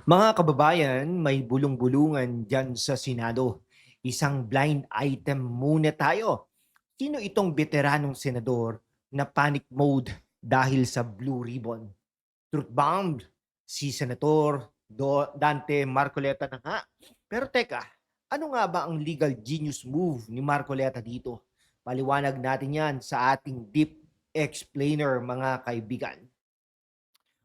Mga kababayan, may bulong-bulungan dyan sa Senado. Isang blind item muna tayo. Sino itong veteranong senador na panic mode dahil sa Blue Ribbon? Truth bombed, si Senator Dante Marcoleta na nga. Pero teka, ano nga ba ang legal genius move ni Marcoleta dito? Paliwanag natin yan sa ating deep explainer mga kaibigan.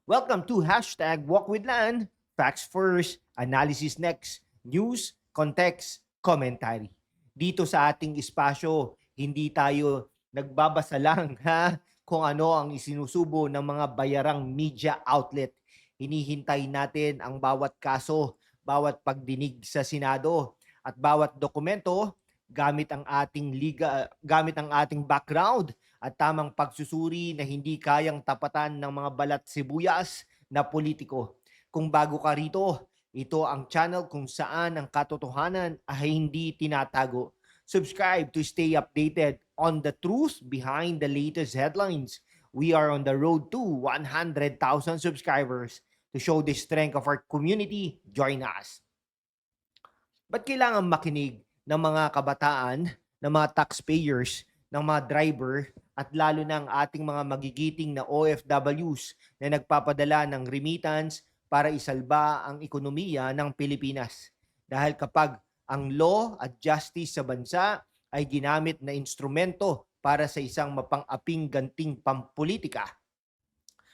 Welcome to hashtag Walk with Land. Facts first, analysis next, news, context, commentary. Dito sa ating espasyo, hindi tayo nagbabasa lang ha kung ano ang isinusubo ng mga bayarang media outlet. Hinihintay natin ang bawat kaso, bawat pagdinig sa Senado at bawat dokumento gamit ang ating background at tamang pagsusuri na hindi kayang tapatan ng mga balat sibuyas na politiko. Kung bago ka rito, ito ang channel kung saan ang katotohanan ay hindi tinatago. Subscribe to stay updated on the truth behind the latest headlines. We are on the road to 100,000 subscribers. To show the strength of our community, join us. Ba't kailangan makinig ng mga kabataan, ng mga taxpayers, ng mga driver, at lalo ng ating mga magigiting na OFWs na nagpapadala ng remittance para isalba ang ekonomiya ng Pilipinas? Dahil kapag ang law at justice sa bansa ay ginamit na instrumento para sa isang mapang-aping ganting pampolitika,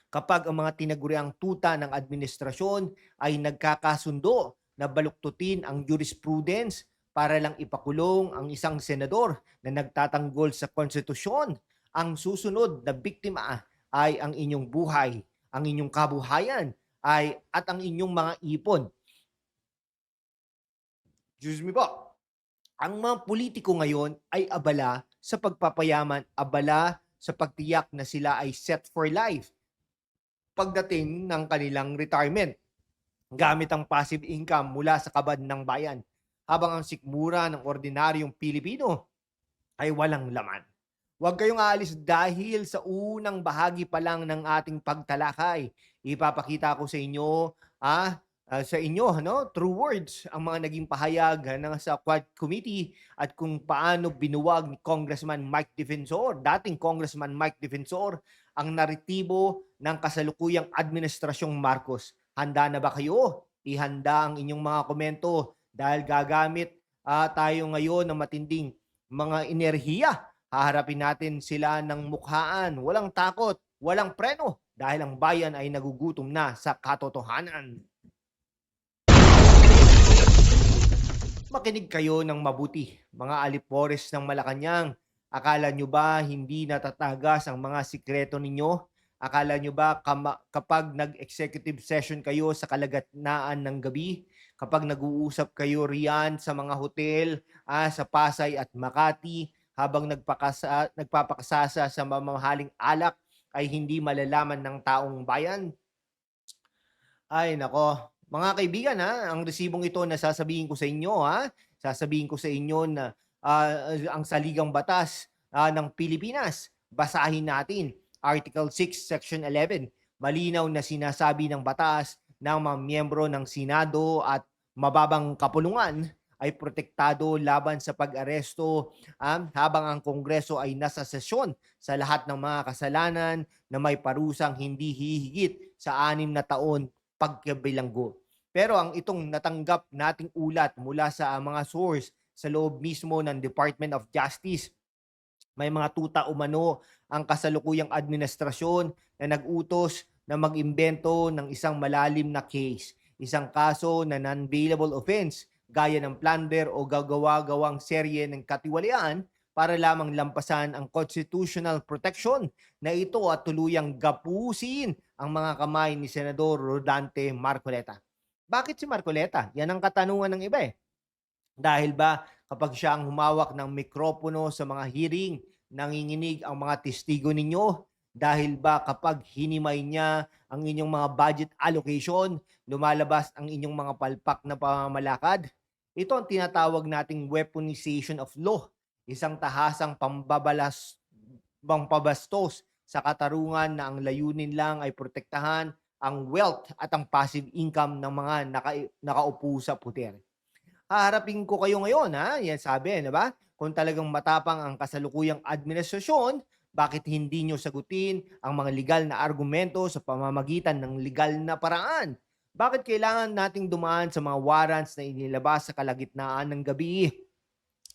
kapag ang mga tinaguriang tuta ng administrasyon ay nagkakasundo na baluktutin ang jurisprudence para lang ipakulong ang isang senador na nagtatanggol sa konstitusyon, ang susunod na biktima ay ang inyong buhay, ang inyong kabuhayan at ang inyong mga ipon. Excuse me po. Ang mga politiko ngayon ay abala sa pagpapayaman, abala sa pagtiyak na sila ay set for life pagdating ng kanilang retirement gamit ang passive income mula sa kabad ng bayan, habang ang sikmura ng ordinaryong Pilipino ay walang laman. Huwag kayong aalis dahil sa unang bahagi pa lang ng ating pagtalakay, ipapakita ko sa inyo, through words, ang mga naging pahayag ng sa Quad Committee at kung paano binuwag ni Congressman Mike Defensor, dating Congressman Mike Defensor, ang naritibo ng kasalukuyang administrasyong Marcos. Handa na ba kayo? Ihanda ang inyong mga komento dahil gagamit tayo ngayon ng matinding mga enerhiya. Haharapin natin sila ng mukhaan, walang takot, walang preno dahil ang bayan ay nagugutom na sa katotohanan. Makinig kayo ng mabuti, mga alipores ng Malacanang. Akala nyo ba hindi natatagas ang mga sikreto ninyo? Akala nyo ba kapag nag-executive session kayo sa kalagitnaan ng gabi, kapag nag-uusap kayo riyan sa mga hotel sa Pasay at Makati, habang nagpapakasasa sa mamahaling alak, ay hindi malalaman ng taong bayan? Ay nako, mga kaibigan ang resibong ito na sasabihin ko sa inyo sasabihin ko sa inyo na ang saligang batas ng Pilipinas. Basahin natin Article 6, Section 11. Malinaw na sinasabi ng batas ng mga miyembro ng Senado at mababang kapulungan ay protektado laban sa pag-aresto habang ang Kongreso ay nasa sesyon sa lahat ng mga kasalanan na may parusang hindi hihigit sa 6 na taon pagkabilanggo. Pero ang itong natanggap nating ulat mula sa mga source sa loob mismo ng Department of Justice, may mga tuta umano ang kasalukuyang administrasyon na nag-utos na mag-imbento ng isang malalim na case, isang kaso na non-bailable offense gaya ng plunder o gagawa-gawang serye ng katiwalian para lamang lampasan ang constitutional protection na ito at tuluyang gapusin ang mga kamay ni Senador Rodante Marcoleta. Bakit si Marcoleta? Yan ang katanungan ng iba Dahil ba kapag siya ang humawak ng mikropono sa mga hearing, nanginginig ang mga testigo ninyo? Dahil ba kapag hinimay niya ang inyong mga budget allocation, lumalabas ang inyong mga palpak na pamamalakad? Ito ang tinatawag nating weaponization of law, isang tahasang pampabastos sa katarungan na ang layunin lang ay protektahan ang wealth at ang passive income ng mga nakaupo sa puder. Haharapin ko kayo ngayon, ha? Yan sabi, di ba? Kung talagang matapang ang kasalukuyang administrasyon, bakit hindi nyo sagutin ang mga legal na argumento sa pamamagitan ng legal na paraan? Bakit kailangan nating dumaan sa mga warrants na inilabas sa kalagitnaan ng gabi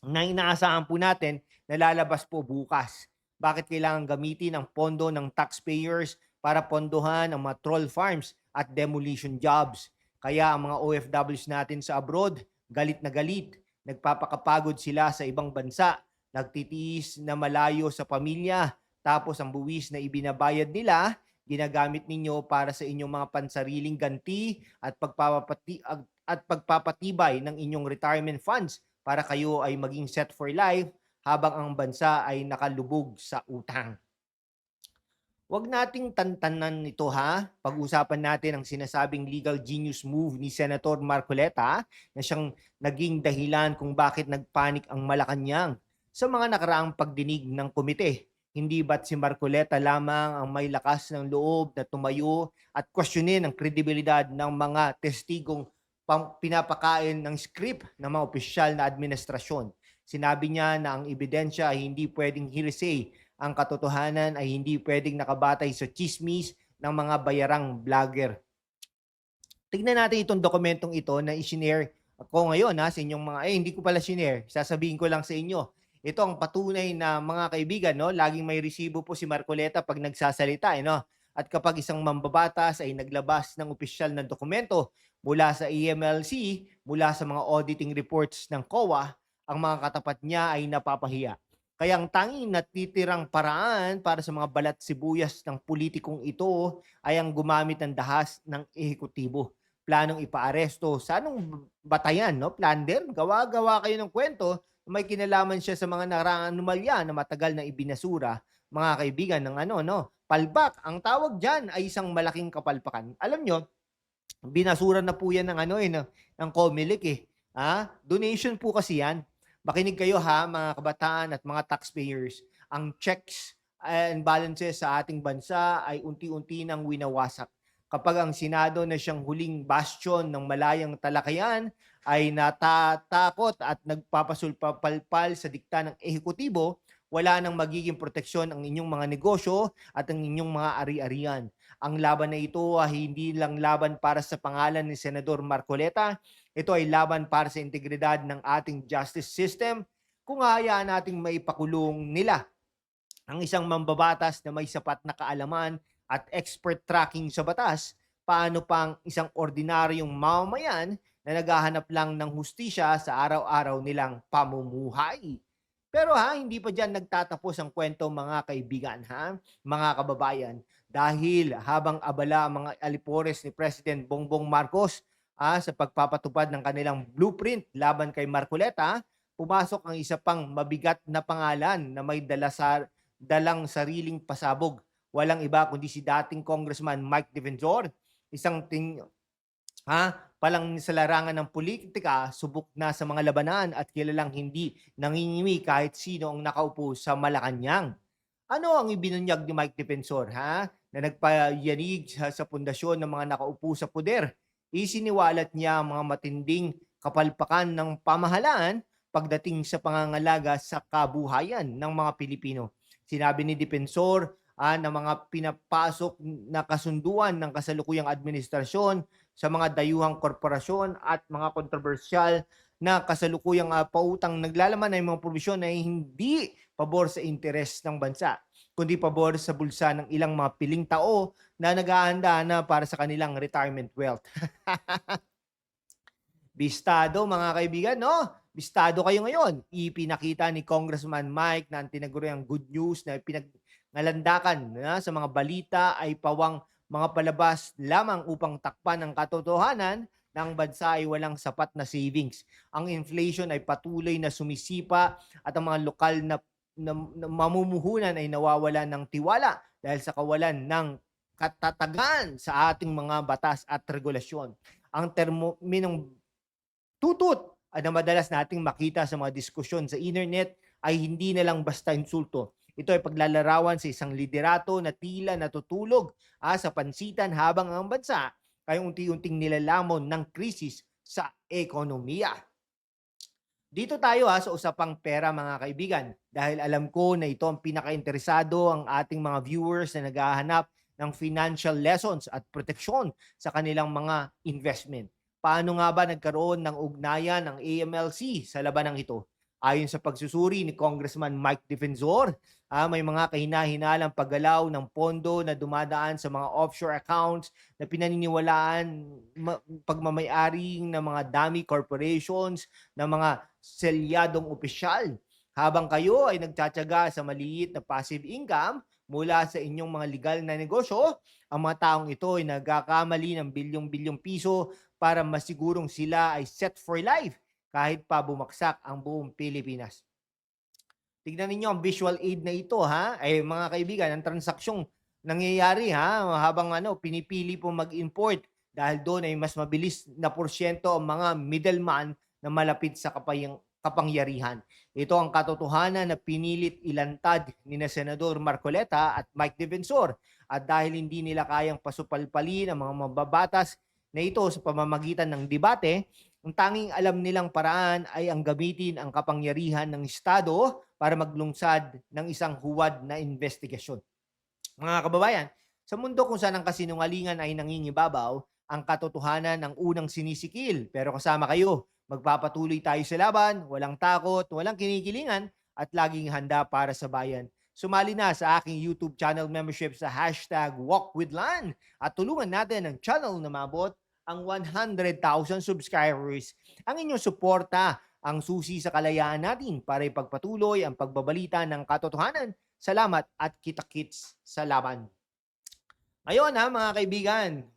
na inaasahan po natin na lalabas po bukas? Bakit kailangan gamitin ang pondo ng taxpayers para pondohan ang mga troll farms at demolition jobs? Kaya ang mga OFWs natin sa abroad, galit na galit, nagpapakapagod sila sa ibang bansa, nagtitiis na malayo sa pamilya, tapos ang buwis na ibinabayad nila, ginagamit ninyo para sa inyong mga pansariling ganti at pagpapatibay ng inyong retirement funds para kayo ay maging set for life habang ang bansa ay nakalubog sa utang. Huwag nating tantanan ito, ha. Pag-usapan natin ang sinasabing legal genius move ni Senator Marcoleta na siyang naging dahilan kung bakit nagpanik ang Malacanang sa mga nakaraang pagdinig ng komite. Hindi ba't si Marcoleta lamang ang may lakas ng loob na tumayo at questionin ang kredibilidad ng mga testigong pinapakain ng script ng mga opisyal na administrasyon. Sinabi niya na ang ebidensya ay hindi pwedeng hearsay, ang katotohanan ay hindi pwedeng nakabatay sa chismis ng mga bayarang vlogger. Tignan natin itong dokumentong ito na i-share ko ngayon, sa inyong mga, hindi ko pala share, sasabihin ko lang sa inyo. Ito ang patunay na mga kaibigan, no, laging may resibo po si Marcoleta pag nagsasalita, no? At kapag isang mambabatas ay naglabas ng opisyal na dokumento mula sa EMLC, mula sa mga auditing reports ng COA, ang mga katapat niya ay napapahiya. Kaya ang tanging natitirang paraan para sa mga balat sibuyas ng politikong ito ay ang gumamit ng dahas ng ehekutibo. Planong ipaaresto sa anong batayan, no? Plunder, gawa-gawa kayo ng kwento na may kinalaman siya sa mga nakaraang anomalya na matagal na ibinasura, mga kaibigan ng palpak. Ang tawag diyan ay isang malaking kapalpakan. Alam nyo, binasura na po yan ng COMELEC Donation po kasi yan. Makinig kayo, ha, mga kabataan at mga taxpayers. Ang checks and balances sa ating bansa ay unti-unti nang winawasak. Kapag ang Senado na siyang huling bastion ng malayang talakayan ay natatakot at nagpapasulpapalpal sa dikta ng ehekutibo, wala nang magiging proteksyon ang inyong mga negosyo at ang inyong mga ari-arian. Ang laban na ito ay hindi lang laban para sa pangalan ni Senador Marcoleta, ito ay laban para sa integridad ng ating justice system. Kung hayaan nating maipakulong nila ang isang mambabatas na may sapat na kaalaman at expert tracking sa batas, paano pang isang ordinaryong mamamayan na naghahanap lang ng hustisya sa araw-araw nilang pamumuhay? Pero hindi pa dyan nagtatapos ang kwento, mga kaibigan, mga kababayan. Dahil habang abala ang mga alipores ni President Bongbong Marcos sa pagpapatupad ng kanilang blueprint laban kay Marcoleta, pumasok ang isa pang mabigat na pangalan na may dalang sariling pasabog. Walang iba kundi si dating Congressman Mike Defensor, isang palang sa larangan ng politika, subok na sa mga labanan at kilalang hindi nangingimi kahit sino ang nakaupo sa Malacanang. Ano ang ibinunyag ni Mike Defensor, na nagpayanig sa pundasyon ng mga nakaupo sa poder? Isiniwalat niya ang mga matinding kapalpakan ng pamahalaan pagdating sa pangangalaga sa kabuhayan ng mga Pilipino. Sinabi ni Defensor na mga pinapasok na kasunduan ng kasalukuyang administrasyon sa mga dayuhang korporasyon at mga kontrobersyal na kasalukuyang pautang naglalaman ng mga probisyon ay hindi pabor sa interes ng bansa, kundi pabor sa bulsa ng ilang mga piling tao na naghahanda na para sa kanilang retirement wealth. Bistado, mga kaibigan, no? Bistado kayo ngayon. Ipinakita ni Congressman Mike na ang tinaguriang good news na pinagnalandakan sa mga balita ay pawang mga palabas lamang upang takpan ang katotohanan na ang bansa ay walang sapat na savings. Ang inflation ay patuloy na sumisipa at ang mga lokal na mamumuhunan ay nawawala ng tiwala dahil sa kawalan ng katatagan sa ating mga batas at regulasyon. Ang terminong tutut na madalas nating makita sa mga diskusyon sa internet ay hindi na lang basta insulto. Ito ay paglalarawan sa isang liderato na tila natutulog sa pansitan habang ang bansa ay unti-unting nilalamon ng krisis sa ekonomiya. Dito tayo sa usapang pera mga kaibigan dahil alam ko na ito ang pinaka-interesado ang ating mga viewers na naghahanap ng financial lessons at proteksyon sa kanilang mga investment. Paano nga ba nagkaroon ng ugnayan ng AMLC sa labanang ito? Ayon sa pagsusuri ni Congressman Mike Defensor, may mga kahina-hinalang paggalaw ng pondo na dumadaan sa mga offshore accounts na pinaniniwalaan pagmamay-ari ng mga dummy corporations, ng mga selyadong opisyal. Habang kayo ay nagtsatsaga sa maliit na passive income mula sa inyong mga legal na negosyo, ang mga taong ito ay nagkakamali ng bilyong-bilyong piso para masigurong sila ay set for life kahit pa bumagsak ang buong Pilipinas. Tignan ninyo ang visual aid na ito mga kaibigan, ang transaksyong nangyayari habang pinipili po mag-import dahil doon ay mas mabilis na porsyento ang mga middleman na malapit sa kapangyarihan. Ito ang katotohanan na pinilit ilantad ni na Senador Marcoleta at Mike Defensor at dahil hindi nila kayang pasupalpalin ang mga mababatas na ito sa pamamagitan ng debate, ang tanging alam nilang paraan ay ang gamitin ang kapangyarihan ng Estado para maglungsad ng isang huwad na investigasyon. Mga kababayan, sa mundo kung saan ang kasinungalingan ay nangingibabaw, ang katotohanan ang unang sinisikil. Pero kasama kayo, magpapatuloy tayo sa laban, walang takot, walang kinikilingan, at laging handa para sa bayan. Sumali na sa aking YouTube channel membership sa #WalkWithLan at tulungan natin ang channel na mabot ang 100,000 subscribers. Ang inyong suporta ang susi sa kalayaan natin para ipagpatuloy ang pagbabalita ng katotohanan. Salamat at kita-kits sa laban. Ngayon mga kaibigan,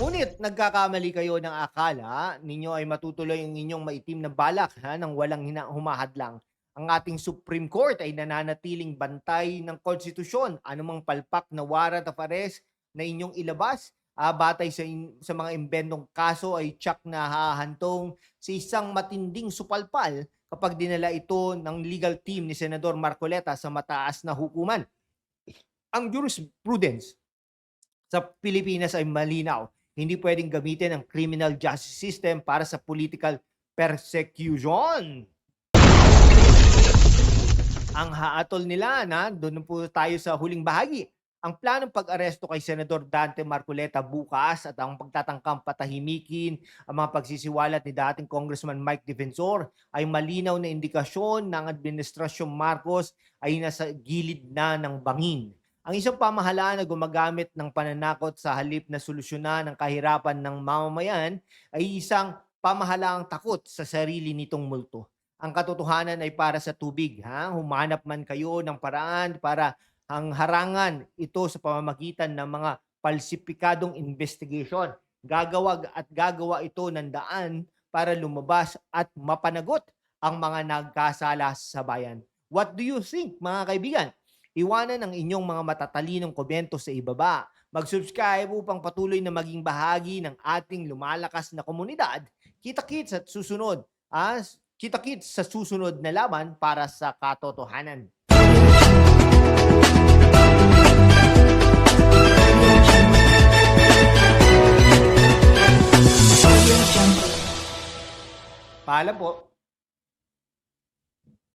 ngunit nagkakamali kayo ng akala ninyo ay matutuloy ang inyong maitim na balak nang walang humahadlang. Ang ating Supreme Court ay nananatiling bantay ng konstitusyon. Anumang palpak na warrant of arrest na inyong ilabas, batay sa mga imbentong kaso ay tsak na hahantong sa isang matinding supalpal kapag dinala ito ng legal team ni Senador Marcoleta sa mataas na hukuman. Ang jurisprudence sa Pilipinas ay malinaw. Hindi pwedeng gamitin ang criminal justice system para sa political persecution. Ang haatol nila doon po tayo sa huling bahagi. Ang planong pag-aresto kay Senador Dante Marcoleta bukas at ang pagtatangkang patahimikin ang mga pagsisiwalat ni dating Congressman Mike Defensor ay malinaw na indikasyon ng Administrasyong Marcos ay nasa gilid na ng bangin. Ang isang pamahalaan na gumagamit ng pananakot sa halip na solusyonan ang kahirapan ng mamamayan ay isang pamahalaang takot sa sarili nitong multo. Ang katotohanan ay para sa tubig. Humanap man kayo ng paraan para ang harangan ito sa pamamagitan ng mga palsipikadong investigation. Gagawa ito ng daan para lumabas at mapanagot ang mga nagkasala sa bayan. What do you think, mga kaibigan? Iwanan ang inyong mga matatalinong komento sa ibaba. Mag-subscribe upang patuloy na maging bahagi ng ating lumalakas na komunidad. Kita-kits at susunod. Kita-kits sa susunod na laban para sa katotohanan. Paalam po.